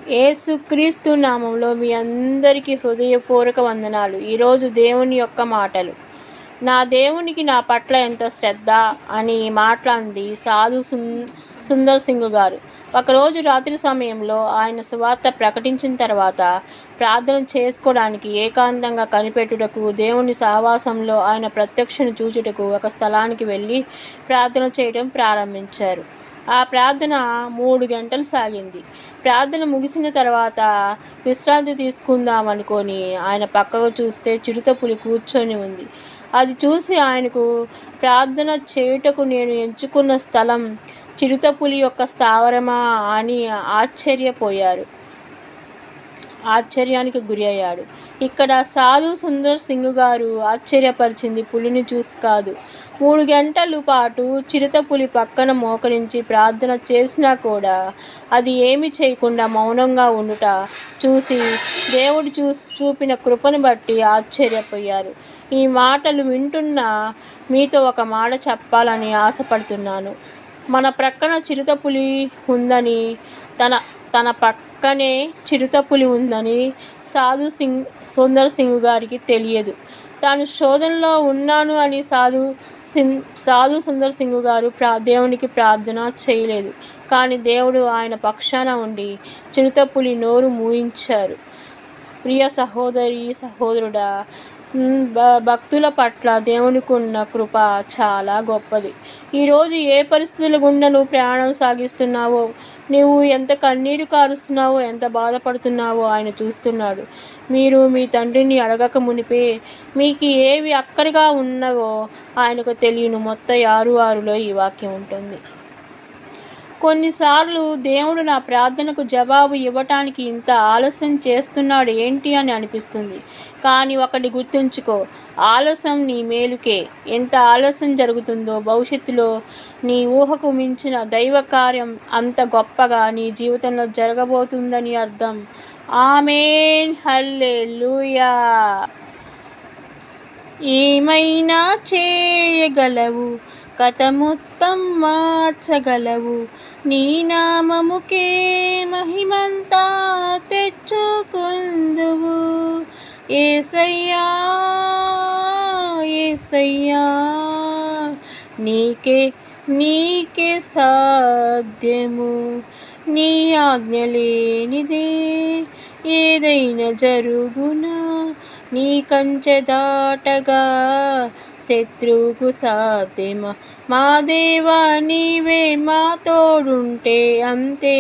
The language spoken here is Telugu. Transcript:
యేసుక్రీస్తు నామంలో మీ అందరికీ హృదయపూర్వక వందనాలు. ఈరోజు దేవుని యొక్క మాటలు. నా దేవునికి నా పట్ల ఎంత శ్రద్ధ అని మాట్లాడింది సాధు సుందర్ సింగ్ గారు. ఒకరోజు రాత్రి సమయంలో ఆయన సువార్త ప్రకటించిన తర్వాత ప్రార్థన చేసుకోవడానికి ఏకాంతంగా కనిపెట్టుటకు, దేవుని సహవాసంలో ఆయన ప్రత్యక్షను చూచుటకు ఒక స్థలానికి వెళ్ళి ప్రార్థన చేయడం ప్రారంభించారు. ఆ ప్రార్థన 3 గంటలు సాగింది. ప్రార్థన ముగిసిన తర్వాత విశ్రాంతి తీసుకుందామనుకొని ఆయన పక్కకు చూస్తే చిరుతపులి కూర్చొని ఉంది. అది చూసి ఆయనకు ప్రార్థన చేయుటకు నేను ఎంచుకున్న స్థలం చిరుతపులి యొక్క స్థావరమా అని ఆశ్చర్యానికి గురి అయ్యాడు. ఇక్కడ సాధు సుందర్ సింగ్ గారు ఆశ్చర్యపరిచింది పులిని చూసి కాదు. 3 గంటల పాటు చిరుతపులి పక్కన మోకరించి ప్రార్థన చేసినా కూడా అది ఏమీ చేయకుండా మౌనంగా ఉండుట చూసి దేవుడు చూపిన కృపను బట్టి ఆశ్చర్యపోయారు. ఈ మాటలు వింటున్న మీతో ఒక మాట చెప్పాలని ఆశపడుతున్నాను. మన ప్రక్కన చిరుతపులి ఉందని, తన పక్కనే చిరుతపులి ఉందని సాధు సుందర్ సింగ్ గారికి తెలియదు. తాను శోధనలో ఉన్నాను అని సాధు సుందర్ సింగ్ గారు దేవునికి ప్రార్థన చేయలేదు. కానీ దేవుడు ఆయన పక్షాన ఉండి చిరుతపులి నోరు మూయించారు. ప్రియ సహోదరి సహోదరుడా, భక్తుల పట్ల దేవునికి ఉన్న కృప చాలా గొప్పది. ఈరోజు ఏ పరిస్థితుల గుండా నువ్వు ప్రయాణం సాగిస్తున్నావో, నువ్వు ఎంత కన్నీరు కారుస్తున్నావో, ఎంత బాధపడుతున్నావో ఆయన చూస్తున్నాడు. మీరు మీ తండ్రిని అడగక మునిపే మీకు ఏవి అక్కరగా ఉన్నవో ఆయనకు తెలియను. మొత్తం 6:6లో ఈ వాక్యం ఉంటుంది. కొన్నిసార్లు దేవుడు నా ప్రార్థనకు జవాబు ఇవ్వటానికి ఇంత ఆలస్యం చేస్తున్నాడు ఏంటి అని అనిపిస్తుంది. కానీ ఒకటి గుర్తుంచుకో, ఆలస్యం నీ మేలుకే. ఎంత ఆలస్యం జరుగుతుందో భవిష్యత్తులో నీ ఊహకు మించిన దైవ కార్యం అంత గొప్పగా నీ జీవితంలో జరగబోతుందని అర్థం. ఆమేన్, హల్లెలూయా. ఏమైనా చేయగలవు, కథ మొత్తం మార్చగలవు, నీ నామముకే మహిమంతా తెచ్చుకుందువు. యేసయ్యా యేసయ్యా, నీకే సాధ్యము. నీ ఆజ్ఞ లేనిదే ఏదైనా జరుగునా, నీ కంచె దాటగా శత్రువుకు సాధ్యమా. మా దేవా నీవే మా తోడుంటే అంతే.